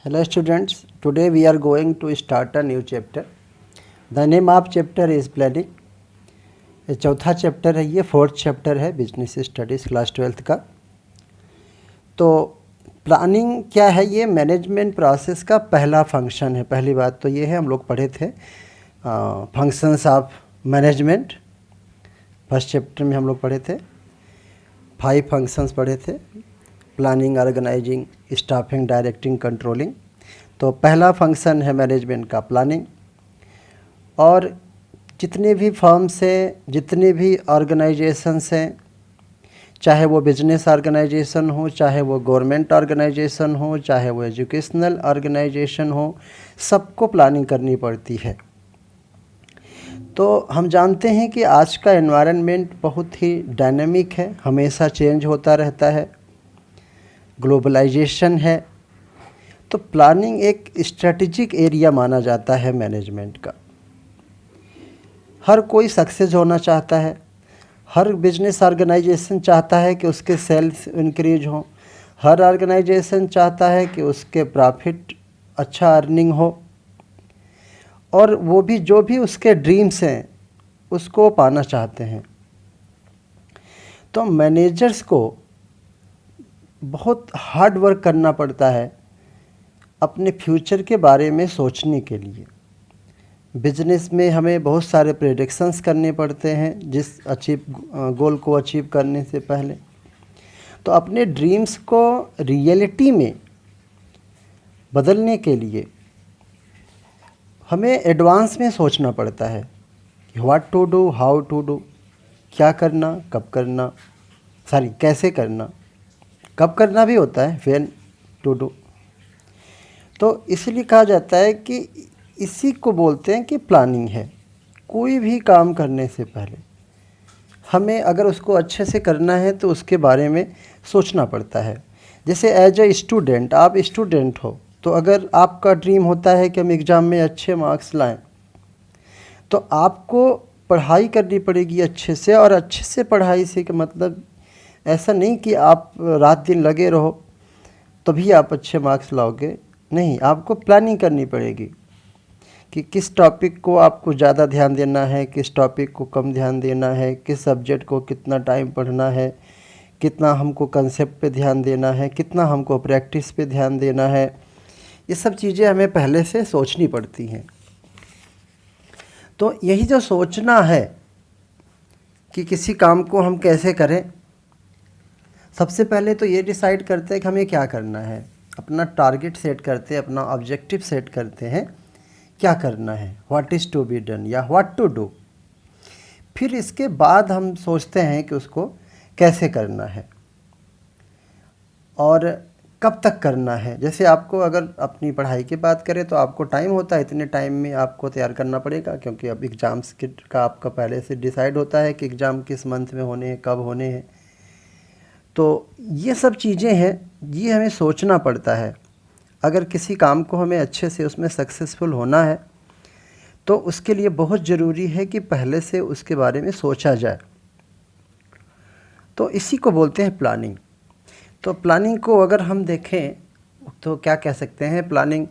Hello students, today we are going to start a new chapter. The name of chapter is planning. ये चौथा chapter है, ये fourth chapter है business studies class 12th का। तो planning क्या है? ये मैनेजमेंट प्रोसेस का पहला फंक्शन है। पहली बात तो ये है, हम लोग पढ़े थे functions of management, first chapter में हम लोग पढ़े थे 5 फंक्शंस पढ़े थे, planning, organizing, staffing, directing, controlling. तो पहला फंक्शन है मैनेजमेंट का प्लानिंग। और जितने भी फर्म्स हैं, जितने भी ऑर्गेनाइजेशंस हैं, चाहे वो बिजनेस ऑर्गेनाइजेशन हो, चाहे वो गवर्नमेंट ऑर्गेनाइजेशन हो, चाहे वो एजुकेशनल ऑर्गेनाइजेशन हो, सबको प्लानिंग करनी पड़ती है। तो हम जानते हैं कि आज का एनवायरनमेंट बहुत ही डायनामिक है, हमेशा चेंज होता रहता है, ग्लोबलाइजेशन है। तो प्लानिंग एक स्ट्रेटेजिक एरिया माना जाता है मैनेजमेंट का। हर कोई सक्सेस होना चाहता है, हर बिजनेस ऑर्गेनाइजेशन चाहता है कि उसके सेल्स इंक्रीज हों, हर ऑर्गेनाइजेशन चाहता है कि उसके प्रॉफिट अच्छा अर्निंग हो, और वो भी जो भी उसके ड्रीम्स हैं उसको पाना चाहते हैं। तो मैनेजर्स को बहुत हार्ड वर्क करना पड़ता है अपने फ्यूचर के बारे में सोचने के लिए। बिजनेस में हमें बहुत सारे प्रेडिक्शंस करने पड़ते हैं जिस गोल को अचीव करने से पहले। तो अपने ड्रीम्स को रियलिटी में बदलने के लिए हमें एडवांस में सोचना पड़ता है कि what to do, how to do, क्या करना, कब करना, कैसे करना, कब करना भी होता है, व्हेन टू डू। तो इसलिए कहा जाता है कि इसी को बोलते हैं कि प्लानिंग है। कोई भी काम करने से पहले हमें अगर उसको अच्छे से करना है तो उसके बारे में सोचना पड़ता है। जैसे एज ए स्टूडेंट, आप स्टूडेंट हो, तो अगर आपका ड्रीम होता है कि हम एग्ज़ाम में अच्छे मार्क्स लाएं, तो आपको पढ़ाई करनी पड़ेगी अच्छे से। और अच्छे से पढ़ाई से का मतलब ऐसा नहीं कि आप रात दिन लगे रहो तभी आप अच्छे मार्क्स लाओगे, नहीं, आपको प्लानिंग करनी पड़ेगी कि किस टॉपिक को आपको ज़्यादा ध्यान देना है, किस टॉपिक को कम ध्यान देना है, किस सब्जेक्ट को कितना टाइम पढ़ना है, कितना हमको कंसेप्ट पे ध्यान देना है, कितना हमको प्रैक्टिस पे ध्यान देना है। ये सब चीज़ें हमें पहले से सोचनी पड़ती हैं। तो यही जो सोचना है कि किसी काम को हम कैसे करें, सबसे पहले तो ये डिसाइड करते हैं कि हमें क्या करना है, अपना टारगेट सेट करते हैं, अपना ऑब्जेक्टिव सेट करते हैं, क्या करना है, what is to be done या व्हाट टू डू। फिर इसके बाद हम सोचते हैं कि उसको कैसे करना है और कब तक करना है। जैसे आपको अगर अपनी पढ़ाई की बात करें तो आपको टाइम होता है, इतने टाइम में आपको तैयार करना पड़ेगा, क्योंकि अब एग्ज़ाम्स का आपका पहले से डिसाइड होता है कि एग्ज़ाम किस मंथ में होने हैं, कब होने हैं। तो ये सब चीज़ें हैं, ये हमें सोचना पड़ता है। अगर किसी काम को हमें अच्छे से उसमें सक्सेसफुल होना है तो उसके लिए बहुत ज़रूरी है कि पहले से उसके बारे में सोचा जाए। तो इसी को बोलते हैं प्लानिंग। तो प्लानिंग को अगर हम देखें तो क्या कह सकते हैं, planning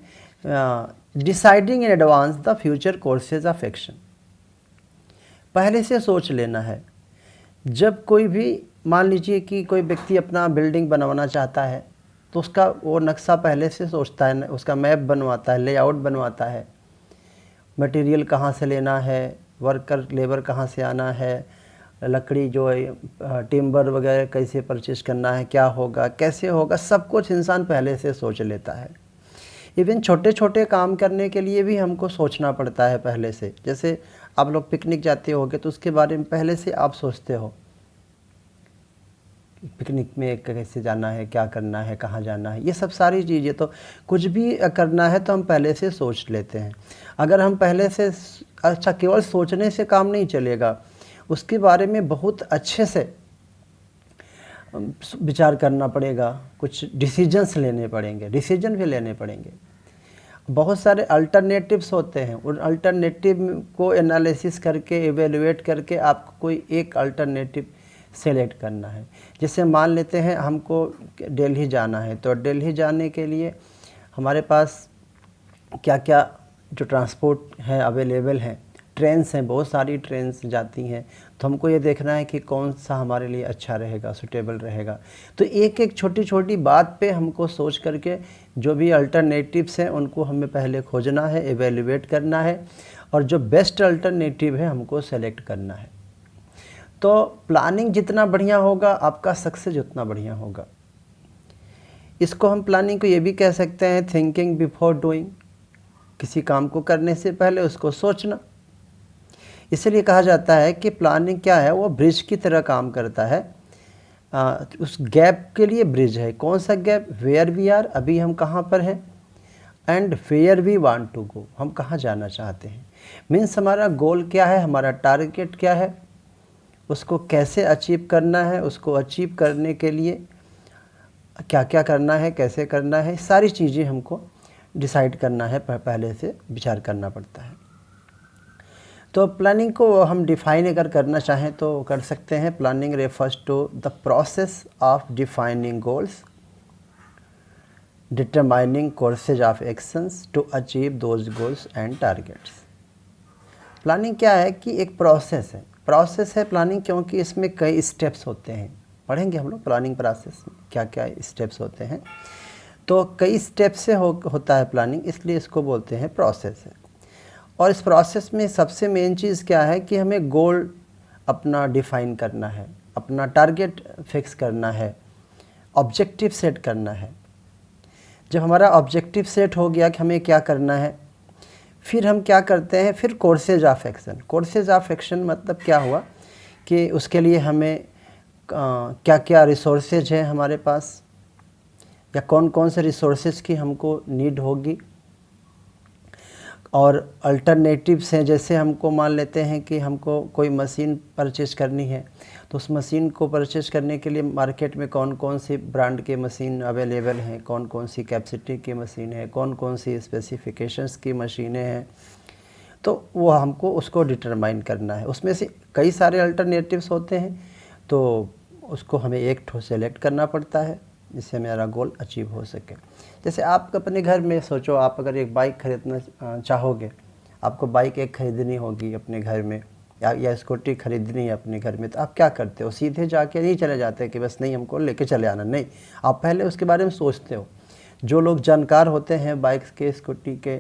deciding in advance the future courses of action. पहले से सोच लेना है। जब कोई भी, मान लीजिए कि कोई व्यक्ति अपना बिल्डिंग बनवाना चाहता है तो उसका वो नक्शा पहले से सोचता है, उसका मैप बनवाता है, लेआउट बनवाता है, मटेरियल कहाँ से लेना है, वर्कर लेबर कहाँ से आना है, लकड़ी जो है टिम्बर वगैरह कैसे परचेज करना है, क्या होगा, कैसे होगा, सब कुछ इंसान पहले से सोच लेता है। इवन छोटे छोटे काम करने के लिए भी हमको सोचना पड़ता है पहले से। जैसे आप लोग पिकनिक जाते होगे तो उसके बारे में पहले से आप सोचते हो, पिकनिक में कैसे जाना है, क्या करना है, कहाँ जाना है, ये सब सारी चीज़ें। तो कुछ भी करना है तो हम पहले से सोच लेते हैं। अगर हम पहले से, अच्छा, केवल सोचने से काम नहीं चलेगा, उसके बारे में बहुत अच्छे से विचार करना पड़ेगा, कुछ डिसीजंस लेने पड़ेंगे, डिसीजन भी लेने पड़ेंगे। बहुत सारे अल्टरनेटिव्स होते हैं, उन अल्टरनेटिव को एनालिसिस करके, एवेलुएट करके आपको कोई एक अल्टरनेटिव सेलेक्ट करना है। जैसे मान लेते हैं हमको दिल्ली जाना है, तो दिल्ली जाने के लिए हमारे पास क्या क्या जो ट्रांसपोर्ट है अवेलेबल हैं, ट्रेन्स हैं, बहुत सारी ट्रेन्स जाती हैं, तो हमको ये देखना है कि कौन सा हमारे लिए अच्छा रहेगा, सूटेबल रहेगा। तो एक एक छोटी छोटी बात पे हमको सोच करके जो भी अल्टरनेटिव्स हैं उनको हमें पहले खोजना है, एवेल्युएट करना है, और जो बेस्ट अल्टरनेटिव है हमको सेलेक्ट करना है। तो प्लानिंग जितना बढ़िया होगा आपका सक्सेस उतना बढ़िया होगा। इसको हम प्लानिंग को ये भी कह सकते हैं थिंकिंग बिफोर डूइंग, किसी काम को करने से पहले उसको सोचना। इसलिए कहा जाता है कि प्लानिंग क्या है, वो ब्रिज की तरह काम करता है। उस गैप के लिए ब्रिज है। कौन सा गैप? वेयर वी आर, अभी हम कहाँ पर हैं, and where we want to go, हम कहाँ जाना चाहते हैं। मीन्स हमारा गोल क्या है, हमारा टारगेट क्या है, उसको कैसे अचीव करना है, उसको अचीव करने के लिए क्या क्या करना है, कैसे करना है, सारी चीज़ें हमको डिसाइड करना है, पहले से विचार करना पड़ता है। तो प्लानिंग को हम डिफ़ाइन अगर करना चाहें तो कर सकते हैं। Planning refers to the process of defining goals, determining courses of actions to achieve those goals and targets. Planning क्या है कि एक प्रोसेस है प्लानिंग, क्योंकि इसमें कई स्टेप्स होते हैं। पढ़ेंगे हम लोग प्लानिंग प्रोसेस में क्या क्या स्टेप्स होते हैं। तो कई स्टेप से होता है प्लानिंग, इसलिए इसको बोलते हैं प्रोसेस है। और इस प्रोसेस में सबसे मेन चीज़ क्या है कि हमें गोल अपना डिफ़ाइन करना है, अपना टारगेट फिक्स करना है, ऑब्जेक्टिव सेट करना है। जब हमारा ऑब्जेक्टिव सेट हो गया कि हमें क्या करना है, फिर हम क्या करते हैं, फिर courses of action. Courses of action मतलब क्या हुआ कि उसके लिए हमें क्या क्या रिसोर्सेज हैं हमारे पास, या कौन कौन से रिसोर्सेज की हमको नीड होगी, और अल्टरनेटिव्स हैं। जैसे हमको मान लेते हैं कि हमको कोई मशीन परचेज करनी है, तो उस मशीन को परचेज करने के लिए मार्केट में कौन कौन सी ब्रांड के मशीन अवेलेबल हैं, कौन कौन सी कैपेसिटी की मशीन है, कौन कौन सी स्पेसिफिकेशंस की मशीनें हैं, तो वो हमको उसको डिटरमाइन करना है। उसमें से कई सारे अल्टरनेटिव्स होते हैं, तो उसको हमें एक ठो सेलेक्ट करना पड़ता है जिससे मेरा गोल अचीव हो सके। जैसे आप अपने घर में सोचो, आप अगर एक बाइक खरीदना चाहोगे, आपको बाइक एक खरीदनी होगी अपने घर में, या स्कूटी खरीदनी है अपने घर में, तो आप क्या करते हो? सीधे जाके नहीं चले जाते कि बस नहीं हमको लेके चले आना, नहीं, आप पहले उसके बारे में सोचते हो। जो लोग जानकार होते हैं बाइक्स के, स्कूटी के,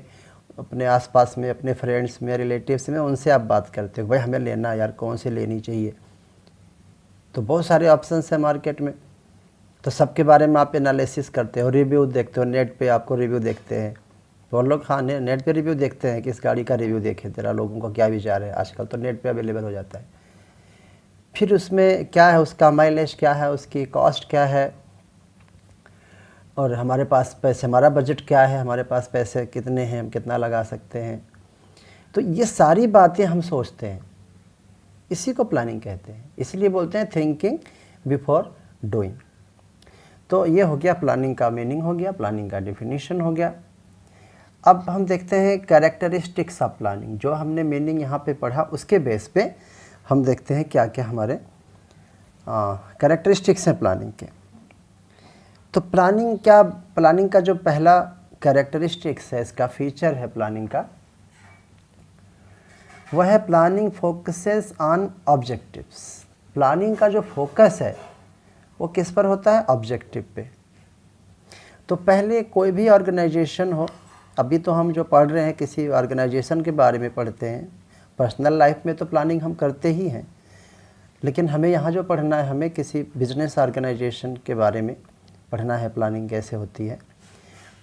अपने आसपास में, अपने फ्रेंड्स में, रिलेटिव्स में, उनसे आप बात करते हो, भाई हमें लेना यार, कौन सी लेनी चाहिए। तो बहुत सारे ऑप्शंस हैं मार्केट में, तो सबके बारे में आप एनालिसिस करते हो, रिव्यू देखते हो, नेट पे आपको रिव्यू देखते हैं। तो लोग हाँ नेट पे रिव्यू देखते हैं कि इस गाड़ी का रिव्यू देखे तेरा लोगों का क्या विचार है। आजकल तो नेट पे अवेलेबल हो जाता है। फिर उसमें क्या है, उसका माइलेज क्या है, उसकी कॉस्ट क्या है, और हमारे पास पैसे, हमारा बजट क्या है, हमारे पास पैसे कितने हैं, हम कितना लगा सकते हैं। तो ये सारी बातें हम सोचते हैं, इसी को प्लानिंग कहते हैं। इसलिए बोलते हैं थिंकिंग बिफोर डूइंग। तो ये हो गया प्लानिंग का मीनिंग, हो गया प्लानिंग का डेफिनेशन हो गया। अब हम देखते हैं कैरेक्टरिस्टिक्स ऑफ प्लानिंग। जो हमने मीनिंग यहाँ पे पढ़ा उसके बेस पे हम देखते हैं क्या क्या हमारे कैरेक्टरिस्टिक्स हैं प्लानिंग के। तो प्लानिंग का जो पहला कैरेक्टरिस्टिक्स है, इसका फीचर है प्लानिंग का, वह है planning focuses on objectives. Planning का जो फोकस है वो किस पर होता है? ऑब्जेक्टिव पे। तो पहले कोई भी ऑर्गेनाइजेशन हो, अभी तो हम जो पढ़ रहे हैं किसी ऑर्गेनाइजेशन के बारे में पढ़ते हैं, पर्सनल लाइफ में तो प्लानिंग हम करते ही हैं, लेकिन हमें यहाँ जो पढ़ना है, हमें किसी बिजनेस ऑर्गेनाइजेशन के बारे में पढ़ना है, प्लानिंग कैसे होती है।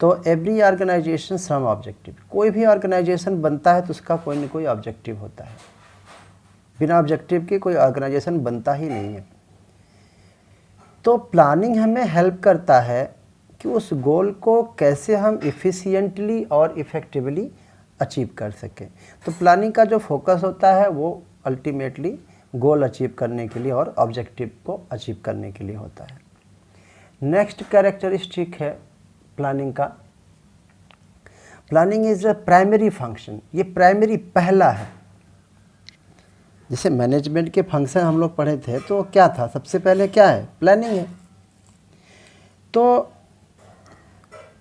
तो एवरी ऑर्गेनाइजेशन सम ऑब्जेक्टिव। कोई भी ऑर्गेनाइजेशन बनता है तो उसका कोई न कोई ऑब्जेक्टिव होता है। बिना ऑब्जेक्टिव के कोई ऑर्गेनाइजेशन बनता ही नहीं है। तो प्लानिंग हमें हेल्प करता है कि उस गोल को कैसे हम इफ़िशिएंटली और इफ़ेक्टिवली अचीव कर सकें। तो प्लानिंग का जो फोकस होता है वो अल्टीमेटली गोल अचीव करने के लिए और ऑब्जेक्टिव को अचीव करने के लिए होता है। नेक्स्ट कैरेक्टरिस्टिक है प्लानिंग का, planning is a primary function. ये प्राइमरी पहला है। जैसे मैनेजमेंट के फंक्शन हम लोग पढ़े थे तो क्या था, सबसे पहले क्या है? प्लानिंग है। तो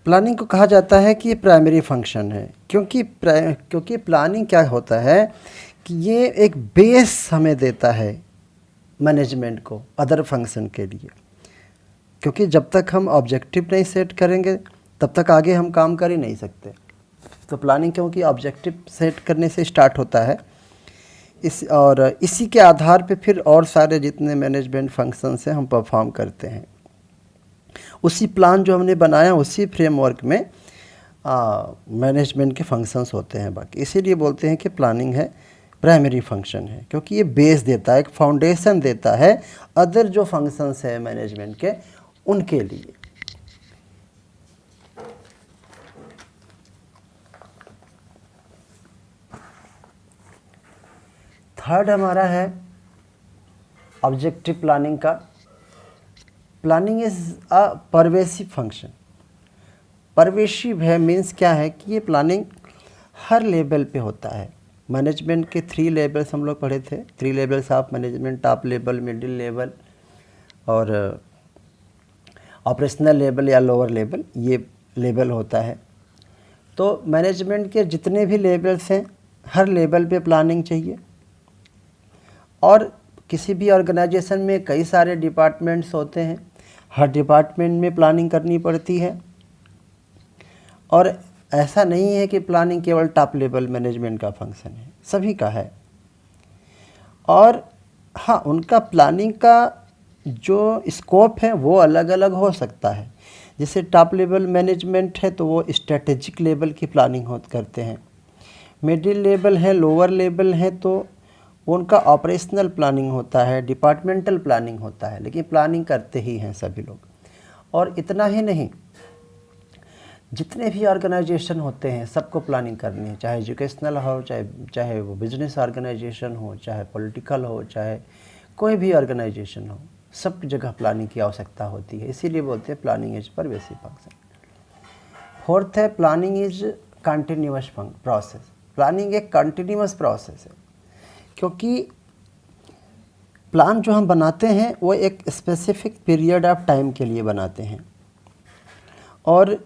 प्लानिंग को कहा जाता है कि ये प्राइमरी फंक्शन है, क्योंकि प्लानिंग क्या होता है कि ये एक बेस हमें देता है मैनेजमेंट को अदर फंक्शन के लिए। क्योंकि जब तक हम ऑब्जेक्टिव नहीं सेट करेंगे तब तक आगे हम काम कर ही नहीं सकते। तो प्लानिंग क्योंकि ऑब्जेक्टिव सेट करने से स्टार्ट होता है, इसी के आधार पे फिर और सारे जितने मैनेजमेंट फंक्शंस हैं हम परफॉर्म करते हैं। उसी प्लान जो हमने बनाया उसी फ्रेमवर्क में मैनेजमेंट के फंक्शंस होते हैं बाकी। इसीलिए बोलते हैं कि प्लानिंग है प्राइमरी फंक्शन है, क्योंकि ये बेस देता है, एक फाउंडेशन देता है अदर जो फंक्शंस है मैनेजमेंट के उनके लिए। थर्ड हमारा है ऑब्जेक्टिव प्लानिंग का। Planning is a pervasive function. Pervasive है मीन्स क्या है कि ये प्लानिंग हर लेवल पे होता है। मैनेजमेंट के 3 लेवल्स हम लोग पढ़े थे, 3 levels of management, top level, middle level और ऑपरेशनल लेवल या लोअर लेवल, ये लेवल होता है। तो मैनेजमेंट के जितने भी लेवल्स हैं हर लेवल पे प्लानिंग चाहिए। और किसी भी ऑर्गेनाइजेशन में कई सारे डिपार्टमेंट्स होते हैं, हर डिपार्टमेंट में प्लानिंग करनी पड़ती है। और ऐसा नहीं है कि प्लानिंग केवल टॉप लेवल मैनेजमेंट का फंक्शन है, सभी का है। और हाँ, उनका प्लानिंग का जो स्कोप है वो अलग अलग हो सकता है। जैसे टॉप लेवल मैनेजमेंट है तो वो स्ट्रेटेजिक लेवल की प्लानिंग करते हैं। मिडिल लेवल है, लोअर लेवल है तो उनका ऑपरेशनल प्लानिंग होता है, डिपार्टमेंटल प्लानिंग होता है, लेकिन प्लानिंग करते ही हैं सभी लोग। और इतना ही नहीं, जितने भी ऑर्गेनाइजेशन होते हैं सबको प्लानिंग करनी है, चाहे एजुकेशनल हो, चाहे वो बिजनेस ऑर्गेनाइजेशन हो, चाहे पॉलिटिकल हो, चाहे कोई भी ऑर्गेनाइजेशन हो, सब जगह प्लानिंग की आवश्यकता होती है। इसीलिए बोलते हैं planning is pervasive function. Fourth है planning is continuous process. Planning एक कंटिन्यूअस प्रोसेस है, क्योंकि प्लान जो हम बनाते हैं वो एक स्पेसिफिक पीरियड ऑफ टाइम के लिए बनाते हैं। और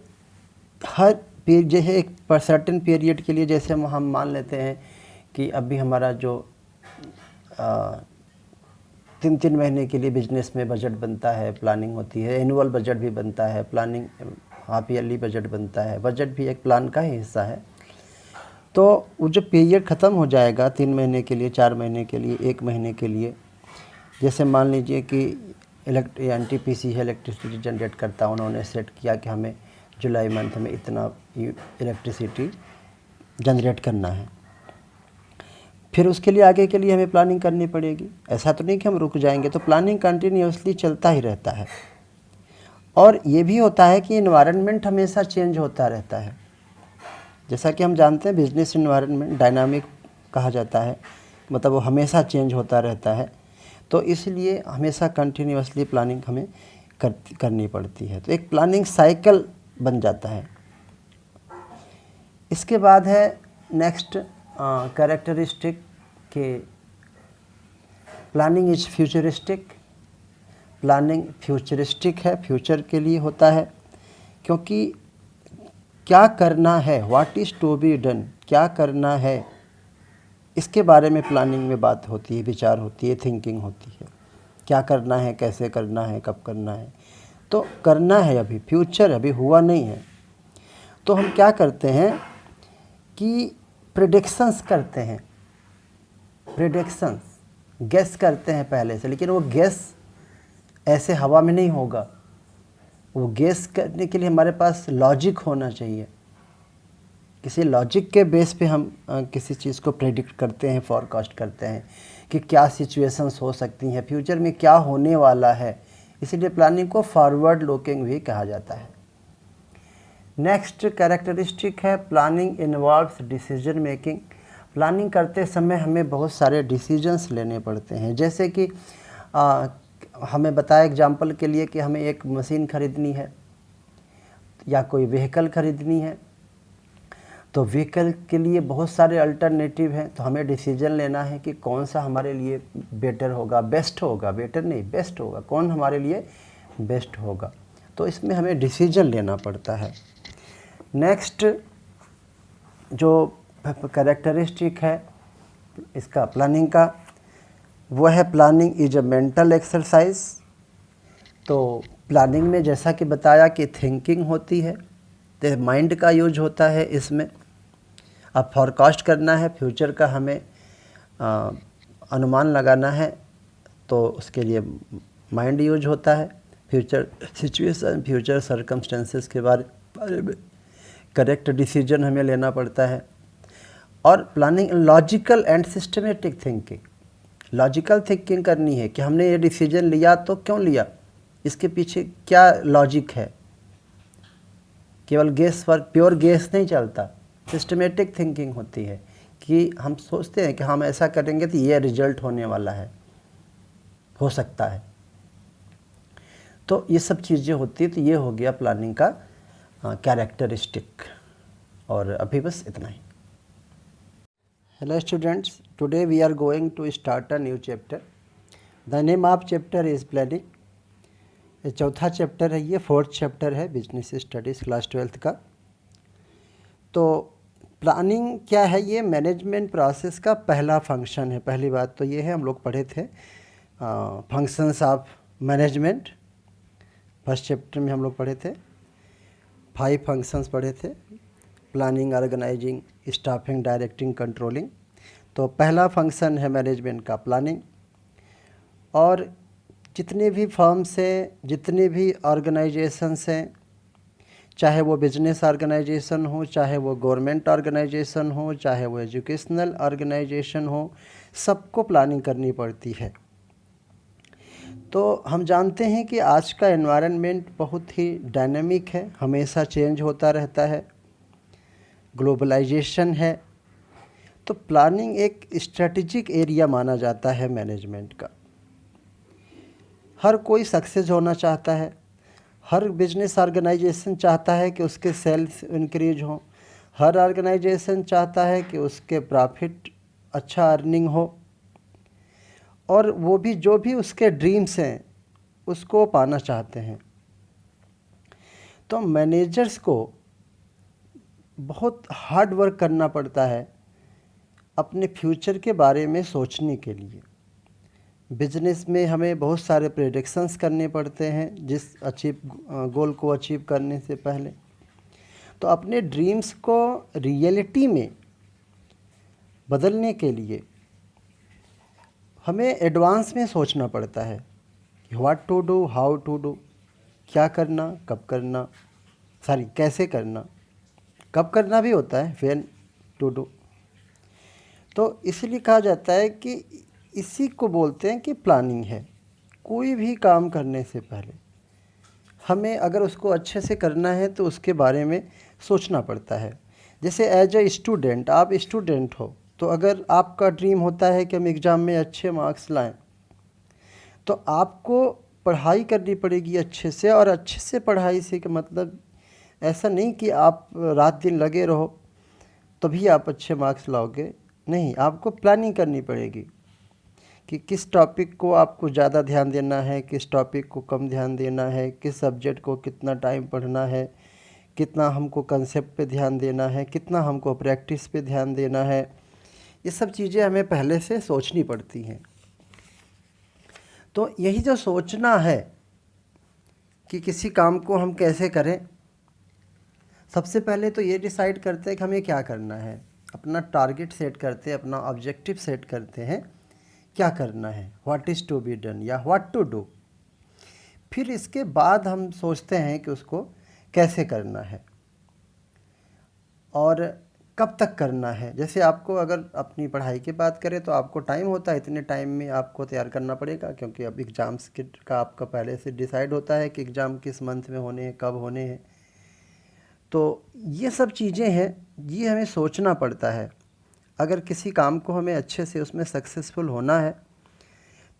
हर जो है एक सर्टेन पीरियड के लिए, जैसे हम मान लेते हैं कि अभी हमारा जो 3 महीने के लिए बिजनेस में बजट बनता है, प्लानिंग होती है, एनुअल बजट भी बनता है, प्लानिंग हाफ ईयरली बजट बनता है, बजट भी एक प्लान का ही हिस्सा है। तो वो जो पीरियड ख़त्म हो जाएगा 3 महीने के लिए, 4 महीने के लिए, 1 महीने के लिए, जैसे मान लीजिए कि NTPC है, इलेक्ट्रिसिटी जनरेट करता है, उन्होंने सेट किया कि हमें जुलाई मंथ में इतना इलेक्ट्रिसिटी जनरेट करना है। फिर उसके लिए आगे के लिए हमें प्लानिंग करनी पड़ेगी। ऐसा तो नहीं कि हम रुक जाएंगे, तो प्लानिंग कंटिन्यूसली चलता ही रहता है। और ये भी होता है कि एनवायरनमेंट हमेशा चेंज होता रहता है। जैसा कि हम जानते हैं बिजनेस एनवायरनमेंट डायनामिक कहा जाता है, मतलब वो हमेशा चेंज होता रहता है। तो इसलिए हमेशा कंटिन्यूसली प्लानिंग हमें करनी पड़ती है। तो एक प्लानिंग साइकिल बन जाता है। इसके बाद है नेक्स्ट कैरेक्टरिस्टिक के planning is futuristic. Planning futuristic है, फ्यूचर के लिए होता है, क्योंकि क्या करना है, what is to be done, क्या करना है, इसके बारे में प्लानिंग में बात होती है, विचार होती है, थिंकिंग होती है। क्या करना है, कैसे करना है, कब करना है। तो करना है, अभी फ्यूचर अभी हुआ नहीं है। तो हम क्या करते हैं कि प्रेडिक्शंस करते हैं, प्रेडिक्शंस गेस करते हैं पहले से, लेकिन वो गेस ऐसे हवा में नहीं होगा। वो गेस करने के लिए हमारे पास लॉजिक होना चाहिए। किसी लॉजिक के बेस पे हम किसी चीज़ को प्रेडिक्ट करते हैं, फॉरकास्ट करते हैं कि क्या सिचुएशंस हो सकती हैं, फ्यूचर में क्या होने वाला है। इसीलिए प्लानिंग को फॉरवर्ड लुकिंग भी कहा जाता है। नेक्स्ट कैरेक्टरिस्टिक है planning involves decision making. Planning करते समय हमें बहुत सारे डिसीजंस लेने पड़ते हैं। जैसे कि हमें बताया एग्जांपल के लिए कि हमें एक मशीन खरीदनी है या कोई व्हीकल खरीदनी है, तो व्हीकल के लिए बहुत सारे अल्टरनेटिव हैं। तो हमें डिसीजन लेना है कि कौन सा हमारे लिए बेटर होगा, बेस्ट होगा, बेटर नहीं बेस्ट होगा, कौन हमारे लिए बेस्ट होगा। तो इसमें हमें डिसीजन लेना पड़ता है। नेक्स्ट जो कैरेक्टरिस्टिक है इसका प्लानिंग का, वो है planning is a mental exercise. तो प्लानिंग में जैसा कि बताया कि थिंकिंग होती है, तो माइंड का यूज होता है इसमें। अब फॉरकास्ट करना है, फ्यूचर का हमें अनुमान लगाना है, तो उसके लिए माइंड यूज होता है। फ्यूचर सिचुएशन, फ्यूचर सर्कमस्टेंसेस के बारे में करेक्ट डिसीजन हमें लेना पड़ता है। और planning logical and systematic thinking, logical thinking करनी है कि हमने ये डिसीजन लिया तो क्यों लिया, इसके पीछे क्या लॉजिक है। केवल गेस वर्क, प्योर गेस नहीं चलता, सिस्टमेटिक थिंकिंग होती है कि हम सोचते हैं कि हम ऐसा करेंगे तो ये रिजल्ट होने वाला है, हो सकता है। तो ये सब चीज़ें होती है। तो ये हो गया प्लानिंग का कैरेक्टरिस्टिक। और अभी बस इतना ही। Hello students, today we are going to start a new chapter. The name of chapter is planning. ये चौथा चैप्टर है, ये फोर्थ चैप्टर है बिजनेस स्टडीज़ क्लास 12th का। तो प्लानिंग क्या है, ये मैनेजमेंट प्रोसेस का पहला फंक्शन है। पहली बात तो ये है, हम लोग पढ़े थे functions of management, first chapter में हम लोग पढ़े थे 5 फंक्शंस पढ़े थे, planning, organizing, staffing, directing, controlling. तो पहला फंक्शन है मैनेजमेंट का प्लानिंग। और जितने भी फर्म्स हैं, जितने भी ऑर्गेनाइजेशंस हैं, चाहे वो बिजनेस ऑर्गेनाइजेशन हो, चाहे वो गवर्नमेंट ऑर्गेनाइजेशन हो, चाहे वो एजुकेशनल ऑर्गेनाइजेशन हो, सबको प्लानिंग करनी पड़ती है। तो हम जानते हैं कि आज का एनवायरनमेंट बहुत ही डायनामिक है, हमेशा चेंज होता रहता है, ग्लोबलाइजेशन है। तो प्लानिंग एक स्ट्रेटेजिक एरिया माना जाता है मैनेजमेंट का। हर कोई सक्सेस होना चाहता है, हर बिजनेस ऑर्गेनाइजेशन चाहता है कि उसके सेल्स इंक्रीज हो, हर ऑर्गेनाइजेशन चाहता है कि उसके प्रॉफिट अच्छा अर्निंग हो, और वो भी जो भी उसके ड्रीम्स हैं उसको पाना चाहते हैं। तो मैनेजर्स को बहुत हार्ड वर्क करना पड़ता है अपने फ्यूचर के बारे में सोचने के लिए। बिजनेस में हमें बहुत सारे प्रेडिक्शंस करने पड़ते हैं जिस गोल को अचीव करने से पहले। तो अपने ड्रीम्स को रियलिटी में बदलने के लिए हमें एडवांस में सोचना पड़ता है कि what to do, how to do, क्या करना, कब करना, कैसे करना, कब करना भी होता है, व्हेन टू डू। तो इसलिए कहा जाता है कि इसी को बोलते हैं कि प्लानिंग है। कोई भी काम करने से पहले हमें अगर उसको अच्छे से करना है तो उसके बारे में सोचना पड़ता है। जैसे एज ए स्टूडेंट, आप स्टूडेंट हो, तो अगर आपका ड्रीम होता है कि हम एग्ज़ाम में अच्छे मार्क्स लाएं, तो आपको पढ़ाई करनी पड़ेगी अच्छे से। और अच्छे से पढ़ाई से का मतलब ऐसा नहीं कि आप रात दिन लगे रहो तभी आप अच्छे मार्क्स लाओगे, नहीं, आपको प्लानिंग करनी पड़ेगी कि किस टॉपिक को आपको ज़्यादा ध्यान देना है, किस टॉपिक को कम ध्यान देना है, किस सब्जेक्ट को कितना टाइम पढ़ना है, कितना हमको कंसेप्ट पे ध्यान देना है, कितना हमको प्रैक्टिस पे ध्यान देना है। ये सब चीज़ें हमें पहले से सोचनी पड़ती हैं। तो यही जो सोचना है कि किसी काम को हम कैसे करें, सबसे पहले तो ये डिसाइड करते हैं कि हमें क्या करना है, अपना टारगेट सेट करते हैं, अपना ऑब्जेक्टिव सेट करते हैं, क्या करना है, what is to be done या व्हाट टू डू। फिर इसके बाद हम सोचते हैं कि उसको कैसे करना है और कब तक करना है। जैसे आपको अगर अपनी पढ़ाई की बात करें तो आपको टाइम होता है, इतने टाइम में आपको तैयार करना पड़ेगा, क्योंकि अब एग्ज़ाम्स का आपका पहले से डिसाइड होता है कि एग्ज़ाम किस मंथ में होने हैं, कब होने हैं। तो ये सब चीज़ें हैं, ये हमें सोचना पड़ता है। अगर किसी काम को हमें अच्छे से उसमें सक्सेसफुल होना है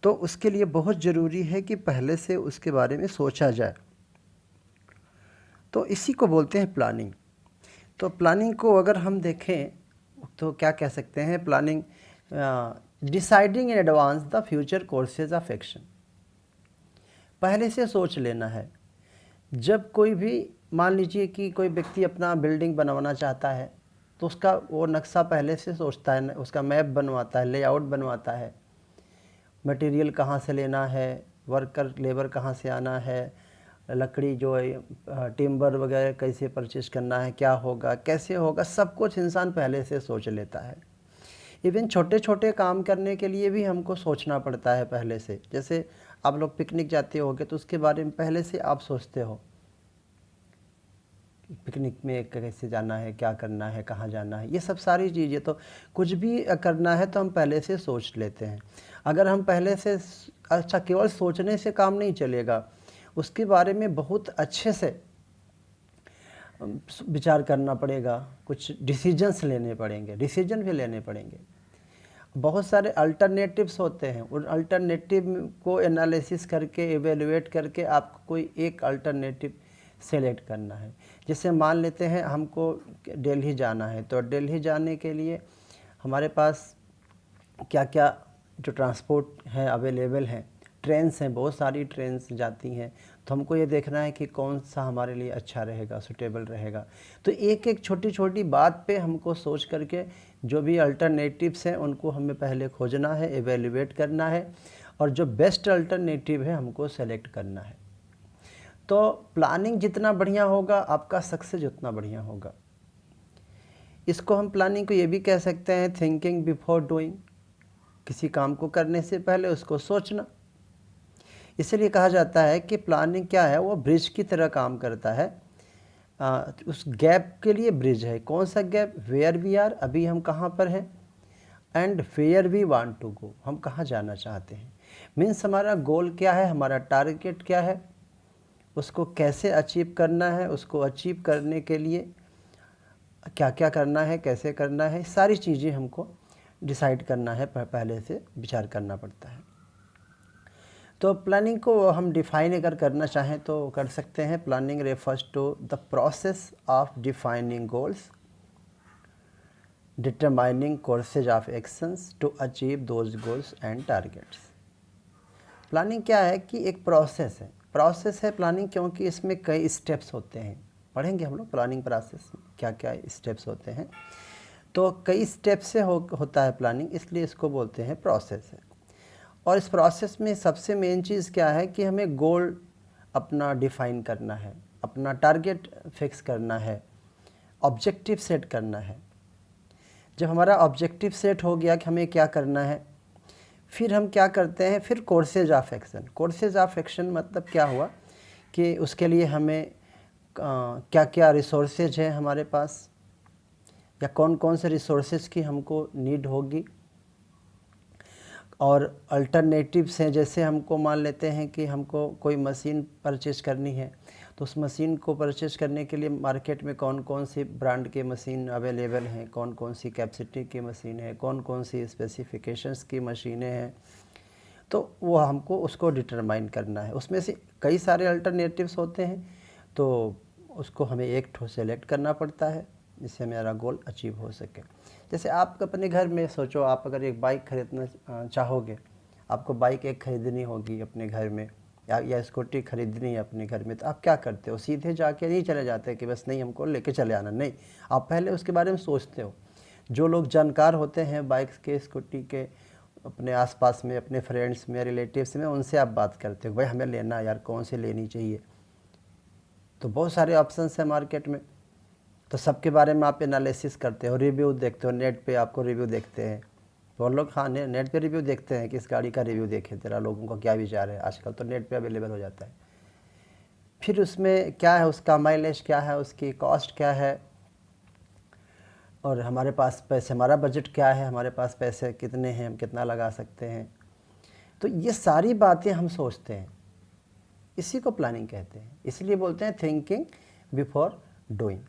तो उसके लिए बहुत ज़रूरी है कि पहले से उसके बारे में सोचा जाए। तो इसी को बोलते हैं प्लानिंग। तो प्लानिंग को अगर हम देखें तो क्या कह सकते हैं, planning deciding in advance the future courses of action. पहले से सोच लेना है। जब कोई भी मान लीजिए कि कोई व्यक्ति अपना बिल्डिंग बनवाना चाहता है, तो उसका वो नक्शा पहले से सोचता है, उसका मैप बनवाता है, लेआउट बनवाता है, मटेरियल कहाँ से लेना है, वर्कर लेबर कहाँ से आना है, लकड़ी जो है टिम्बर वगैरह कैसे परचेज करना है, क्या होगा कैसे होगा, सब कुछ इंसान पहले से सोच लेता है। इवन छोटे छोटे काम करने के लिए भी हमको सोचना पड़ता है पहले से। जैसे आप लोग पिकनिक जाते होगे तो उसके बारे में पहले से आप सोचते हो, पिकनिक में कैसे जाना है, क्या करना है, कहाँ जाना है, ये सब सारी चीज़ें तो कुछ भी करना है तो हम पहले से सोच लेते हैं। अगर हम पहले से अच्छा, केवल सोचने से काम नहीं चलेगा, उसके बारे में बहुत अच्छे से विचार करना पड़ेगा, कुछ डिसीजंस लेने पड़ेंगे, डिसीजन भी लेने पड़ेंगे। बहुत सारे अल्टरनेटिव्स होते हैं, उन अल्टरनेटिव को एनालिसिस करके एवेलुएट करके आपको कोई एक अल्टरनेटिव सेलेक्ट करना है। जैसे मान लेते हैं हमको दिल्ली जाना है, तो दिल्ली जाने के लिए हमारे पास क्या क्या जो ट्रांसपोर्ट है अवेलेबल हैं, ट्रेन्स हैं, बहुत सारी ट्रेन्स जाती हैं, तो हमको ये देखना है कि कौन सा हमारे लिए अच्छा रहेगा, सूटेबल रहेगा। तो एक एक छोटी छोटी बात पे हमको सोच करके जो भी अल्टरनेटिव्स हैं उनको हमें पहले खोजना है, एवेल्युएट करना है, और जो बेस्ट अल्टरनेटिव है हमको सेलेक्ट करना है। तो प्लानिंग जितना बढ़िया होगा आपका सक्सेस उतना बढ़िया होगा। इसको हम प्लानिंग को ये भी कह सकते हैं थिंकिंग बिफोर डूइंग, किसी काम को करने से पहले उसको सोचना। इसलिए कहा जाता है कि प्लानिंग क्या है, वो ब्रिज की तरह काम करता है। उस गैप के लिए ब्रिज है। कौन सा गैप? वेयर वी आर, अभी हम कहाँ पर हैं, and where we want to go, हम कहाँ जाना चाहते हैं। मीन्स हमारा गोल क्या है, हमारा टारगेट क्या है, उसको कैसे अचीव करना है, उसको अचीव करने के लिए क्या क्या करना है, कैसे करना है, सारी चीज़ें हमको डिसाइड करना है, पहले से विचार करना पड़ता है। तो प्लानिंग को हम डिफ़ाइन अगर करना चाहें तो कर सकते हैं। Planning refers to the process of defining goals, determining courses of actions to achieve those goals and targets. Planning क्या है कि एक प्रोसेस है, प्रोसेस है प्लानिंग, क्योंकि इसमें कई स्टेप्स होते हैं। पढ़ेंगे हम लोग प्लानिंग प्रोसेस में क्या क्या स्टेप्स होते हैं। तो कई स्टेप से होता है प्लानिंग, इसलिए इसको बोलते हैं प्रोसेस है। और इस प्रोसेस में सबसे मेन चीज़ क्या है कि हमें गोल अपना डिफ़ाइन करना है, अपना टारगेट फिक्स करना है, ऑब्जेक्टिव सेट करना है। जब हमारा ऑब्जेक्टिव सेट हो गया कि हमें क्या करना है, फिर हम क्या करते हैं, फिर courses of action. Courses of action मतलब क्या हुआ कि उसके लिए हमें क्या क्या रिसोर्सेज हैं हमारे पास, या कौन कौन से रिसोर्सेज की हमको नीड होगी, और अल्टरनेटिव्स हैं। जैसे हमको मान लेते हैं कि हमको कोई मशीन परचेज करनी है, तो उस मशीन को परचेज करने के लिए मार्केट में कौन कौन सी ब्रांड के मशीन अवेलेबल हैं, कौन कौन सी कैपेसिटी की मशीन है, कौन कौन सी स्पेसिफिकेशंस की मशीनें हैं, तो वो हमको उसको डिटरमाइन करना है। उसमें से कई सारे अल्टरनेटिव्स होते हैं, तो उसको हमें एक ठो सेलेक्ट करना पड़ता है जिससे मेरा गोल अचीव हो सके। जैसे आप अपने घर में सोचो, आप अगर एक बाइक खरीदना चाहोगे, आपको बाइक एक खरीदनी होगी अपने घर में, या स्कूटी खरीदनी है अपने घर में, तो आप क्या करते हो? सीधे जाके नहीं चले जाते कि बस नहीं हमको लेके चले आना, नहीं, आप पहले उसके बारे में सोचते हो। जो लोग जानकार होते हैं बाइक्स के, स्कूटी के, अपने आसपास में, अपने फ्रेंड्स में, रिलेटिव्स में, उनसे आप बात करते हो, भाई हमें लेना है यार, कौन सी लेनी चाहिए। तो बहुत सारे ऑप्शंस हैं मार्केट में, तो सबके बारे में आप एनालिसिस करते हो, रिव्यू देखते हो, नेट पे आपको रिव्यू देखते हैं। तो लोग हाँ नेट पे रिव्यू देखते हैं कि इस गाड़ी का रिव्यू देखे, तेरा लोगों का क्या विचार है, आजकल तो नेट पे अवेलेबल हो जाता है। फिर उसमें क्या है, उसका माइलेज क्या है, उसकी कॉस्ट क्या है, और हमारे पास पैसे, हमारा बजट क्या है, हमारे पास पैसे कितने हैं, हम कितना लगा सकते हैं। तो ये सारी बातें हम सोचते हैं, इसी को प्लानिंग कहते हैं। इसलिए बोलते हैं थिंकिंग बिफोर डूइंग।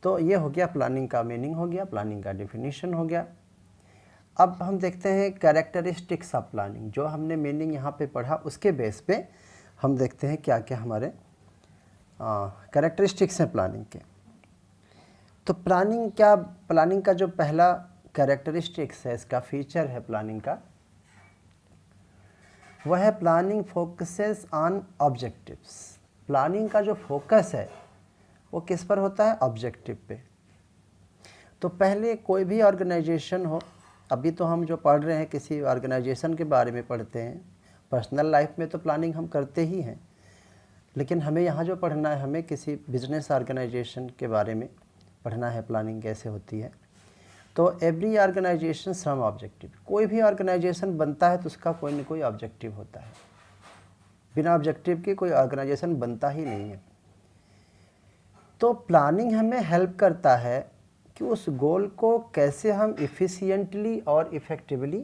तो ये हो गया प्लानिंग का मीनिंग, हो गया प्लानिंग का डेफिनेशन हो गया। अब हम देखते हैं कैरेक्टरिस्टिक्स ऑफ प्लानिंग। जो हमने मीनिंग यहाँ पे पढ़ा उसके बेस पे हम देखते हैं क्या क्या हमारे कैरेक्टरिस्टिक्स हैं प्लानिंग के। तो प्लानिंग का जो पहला कैरेक्टरिस्टिक्स है, इसका फीचर है प्लानिंग का, वह है planning focuses on objectives. Planning का जो फोकस है वो किस पर होता है? ऑब्जेक्टिव पे। तो पहले कोई भी ऑर्गेनाइजेशन हो, अभी तो हम जो पढ़ रहे हैं किसी ऑर्गेनाइजेशन के बारे में पढ़ते हैं, पर्सनल लाइफ में तो प्लानिंग हम करते ही हैं, लेकिन हमें यहाँ जो पढ़ना है, हमें किसी बिजनेस ऑर्गेनाइजेशन के बारे में पढ़ना है, प्लानिंग कैसे होती है। तो एवरी ऑर्गेनाइजेशन सम ऑब्जेक्टिव, कोई भी ऑर्गेनाइजेशन बनता है तो उसका कोई ना कोई ऑब्जेक्टिव होता है, बिना ऑब्जेक्टिव के कोई ऑर्गेनाइजेशन बनता ही नहीं है। तो प्लानिंग हमें हेल्प करता है कि उस गोल को कैसे हम इफ़िशिएंटली और इफ़ेक्टिवली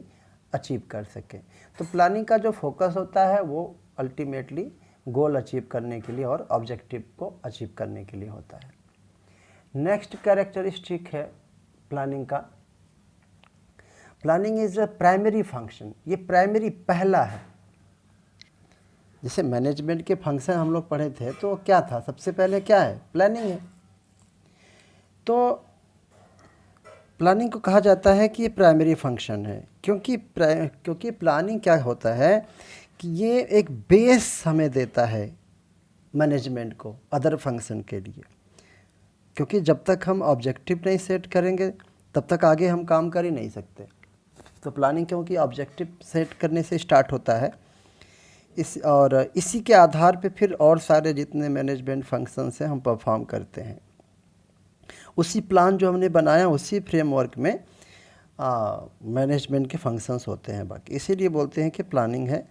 अचीव कर सकें। तो प्लानिंग का जो फोकस होता है वो अल्टीमेटली गोल अचीव करने के लिए और ऑब्जेक्टिव को अचीव करने के लिए होता है। नेक्स्ट कैरेक्टरिस्टिक है प्लानिंग का, planning is a primary function. ये प्राइमरी पहला है। जैसे मैनेजमेंट के फंक्शन हम लोग पढ़े थे तो क्या था? सबसे पहले क्या है? प्लानिंग है। तो प्लानिंग को कहा जाता है कि ये प्राइमरी फंक्शन है, क्योंकि प्लानिंग क्या होता है कि ये एक बेस हमें देता है मैनेजमेंट को अदर फंक्शन के लिए। क्योंकि जब तक हम ऑब्जेक्टिव नहीं सेट करेंगे तब तक आगे हम काम कर ही नहीं सकते। तो प्लानिंग क्योंकि ऑब्जेक्टिव सेट करने से स्टार्ट होता है, इसी के आधार पे फिर और सारे जितने मैनेजमेंट फंक्शंस हैं हम परफॉर्म करते हैं। उसी प्लान जो हमने बनाया उसी फ्रेमवर्क में मैनेजमेंट के फंक्शंस होते हैं बाकी। इसीलिए बोलते हैं कि प्लानिंग है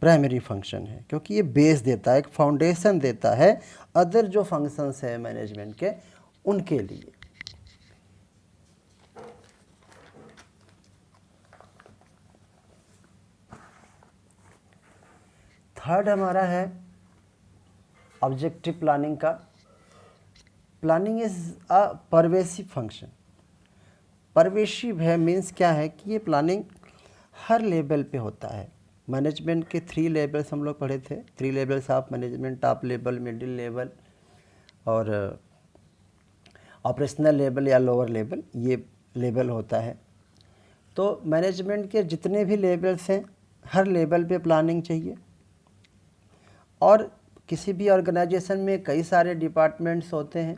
प्राइमरी फंक्शन है, क्योंकि ये बेस देता है, एक फाउंडेशन देता है अदर जो फंक्शंस है मैनेजमेंट के उनके लिए। थर्ड हमारा है ऑब्जेक्टिव प्लानिंग का। Planning is a pervasive function. Pervasive है मीन्स क्या है कि ये प्लानिंग हर लेवल पे होता है। मैनेजमेंट के 3 लेवल्स हम लोग पढ़े थे, 3 levels of management, top level, middle level और ऑपरेशनल लेवल या लोअर लेवल, ये लेवल होता है। तो मैनेजमेंट के जितने भी लेवल्स हैं हर लेवल पे प्लानिंग चाहिए। और किसी भी ऑर्गेनाइजेशन में कई सारे डिपार्टमेंट्स होते हैं,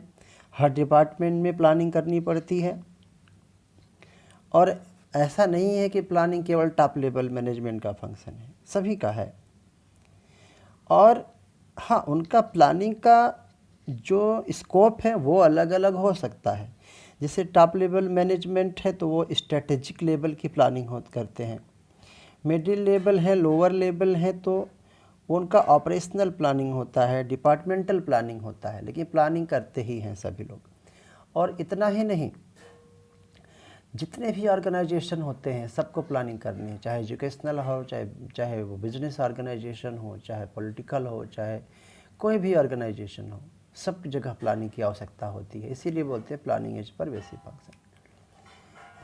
हर डिपार्टमेंट में प्लानिंग करनी पड़ती है। और ऐसा नहीं है कि प्लानिंग केवल टॉप लेवल मैनेजमेंट का फंक्शन है, सभी का है। और हाँ, उनका प्लानिंग का जो स्कोप है वो अलग अलग हो सकता है। जैसे टॉप लेवल मैनेजमेंट है तो वो स्ट्रेटेजिक लेवल की प्लानिंग करते हैं। मिडिल लेवल है, लोअर लेवल है तो उनका ऑपरेशनल प्लानिंग होता है, डिपार्टमेंटल प्लानिंग होता है, लेकिन प्लानिंग करते ही हैं सभी लोग। और इतना ही नहीं, जितने भी ऑर्गेनाइजेशन होते हैं सबको प्लानिंग करनी है, चाहे एजुकेशनल हो, चाहे वो बिजनेस ऑर्गेनाइजेशन हो, चाहे पॉलिटिकल हो, चाहे कोई भी ऑर्गेनाइजेशन हो, सब जगह प्लानिंग की आवश्यकता होती है। इसीलिए बोलते हैं planning is pervasive function.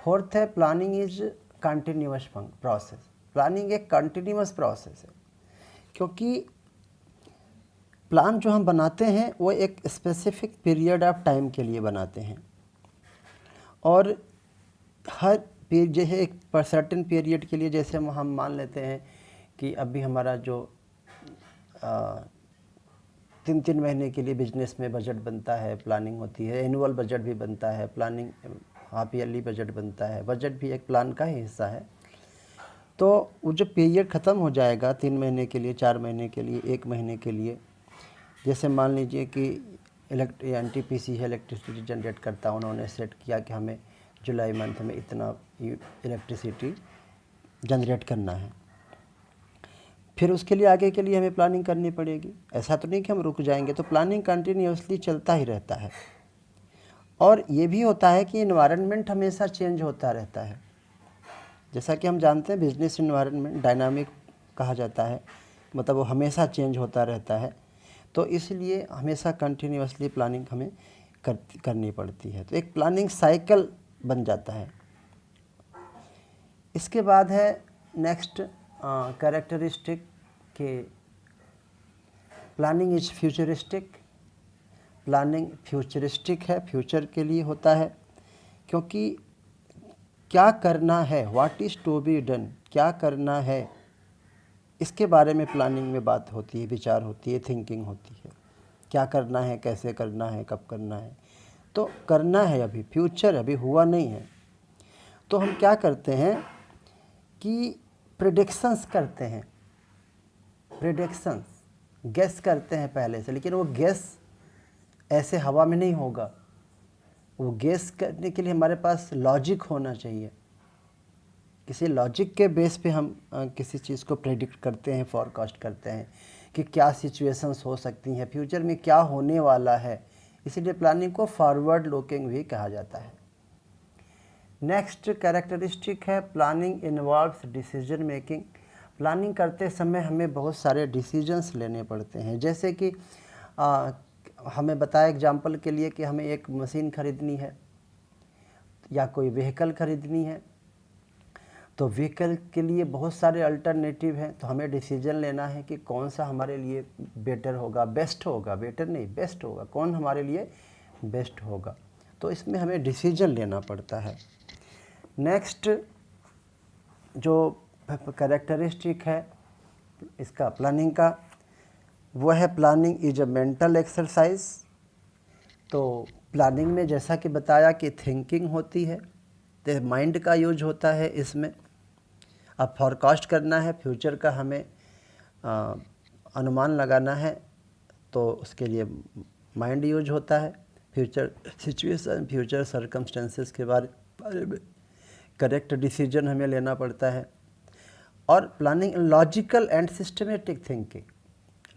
Fourth है planning is continuous process. Planning एक कंटिन्यूअस प्रोसेस है, क्योंकि प्लान जो हम बनाते हैं वो एक स्पेसिफिक पीरियड ऑफ टाइम के लिए बनाते हैं। और हर जैसे एक सर्टेन पीरियड के लिए, जैसे हम मान लेते हैं कि अभी हमारा जो 3 महीने के लिए बिजनेस में बजट बनता है, प्लानिंग होती है, एनुअल बजट भी बनता है, प्लानिंग हाफ ईयरली बजट बनता है, बजट भी एक प्लान का ही हिस्सा है। तो वो जब पीरियड ख़त्म हो जाएगा 3 महीने के लिए, 4 महीने के लिए, 1 महीने के लिए, जैसे मान लीजिए कि NTPC है, इलेक्ट्रिसिटी जनरेट करता है, उन्होंने सेट किया कि हमें जुलाई मंथ में इतना इलेक्ट्रिसिटी जनरेट करना है। फिर उसके लिए आगे के लिए हमें प्लानिंग करनी पड़ेगी। ऐसा तो नहीं कि हम रुक जाएंगे, तो प्लानिंग कंटिन्यूसली चलता ही रहता है। और ये भी होता है कि इन्वायरमेंट हमेशा चेंज होता रहता है। जैसा कि हम जानते हैं बिजनेस इन्वायरमेंट डायनामिक कहा जाता है, मतलब वो हमेशा चेंज होता रहता है। तो इसलिए हमेशा कंटिन्यूसली प्लानिंग हमें करनी पड़ती है। तो एक प्लानिंग साइकिल बन जाता है। इसके बाद है नेक्स्ट कैरेक्टरिस्टिक के planning is futuristic. Planning futuristic है, फ्यूचर के लिए होता है, क्योंकि क्या करना है, what is to be done, क्या करना है, इसके बारे में प्लानिंग में बात होती है, विचार होती है, थिंकिंग होती है। क्या करना है, कैसे करना है, कब करना है। तो करना है, अभी फ्यूचर अभी हुआ नहीं है। तो हम क्या करते हैं कि प्रेडिक्शंस करते हैं, प्रेडिक्शंस गेस करते हैं पहले से, लेकिन वो गेस ऐसे हवा में नहीं होगा। वो गेस करने के लिए हमारे पास लॉजिक होना चाहिए। किसी लॉजिक के बेस पे हम किसी चीज़ को प्रेडिक्ट करते हैं, फॉरकास्ट करते हैं कि क्या सिचुएशंस हो सकती हैं, फ्यूचर में क्या होने वाला है। इसीलिए प्लानिंग को फॉरवर्ड लुकिंग भी कहा जाता है। नेक्स्ट कैरेक्टरिस्टिक है planning involves decision making. Planning करते समय हमें बहुत सारे डिसीजंस लेने पड़ते हैं। जैसे कि हमें बताया एग्जांपल के लिए कि हमें एक मशीन खरीदनी है या कोई व्हीकल खरीदनी है, तो व्हीकल के लिए बहुत सारे अल्टरनेटिव हैं। तो हमें डिसीजन लेना है कि कौन सा हमारे लिए बेटर होगा, बेस्ट होगा, बेटर नहीं बेस्ट होगा, कौन हमारे लिए बेस्ट होगा। तो इसमें हमें डिसीजन लेना पड़ता है। नेक्स्ट जो कैरेक्टरिस्टिक है इसका प्लानिंग का, वो है planning is a mental exercise. तो प्लानिंग में जैसा कि बताया कि थिंकिंग होती है, तो माइंड का यूज होता है इसमें। अब फॉरकास्ट करना है, फ्यूचर का हमें अनुमान लगाना है, तो उसके लिए माइंड यूज होता है। फ्यूचर सिचुएशन, फ्यूचर सर्कमस्टेंसेस के बारे में करेक्ट डिसीजन हमें लेना पड़ता है। और planning logical and systematic thinking,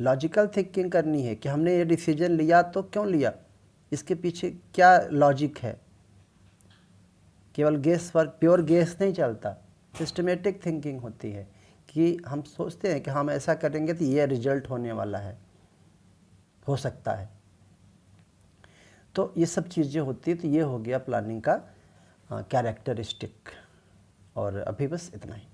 logical thinking करनी है कि हमने ये डिसीजन लिया तो क्यों लिया, इसके पीछे क्या लॉजिक है। केवल गेस पर प्योर गेस नहीं चलता, सिस्टमेटिक थिंकिंग होती है कि हम सोचते हैं कि हम ऐसा करेंगे तो ये रिजल्ट होने वाला है, हो सकता है। तो ये सब चीज़ें होती है। तो ये हो गया प्लानिंग का कैरेक्टरिस्टिक। और अभी बस इतना ही।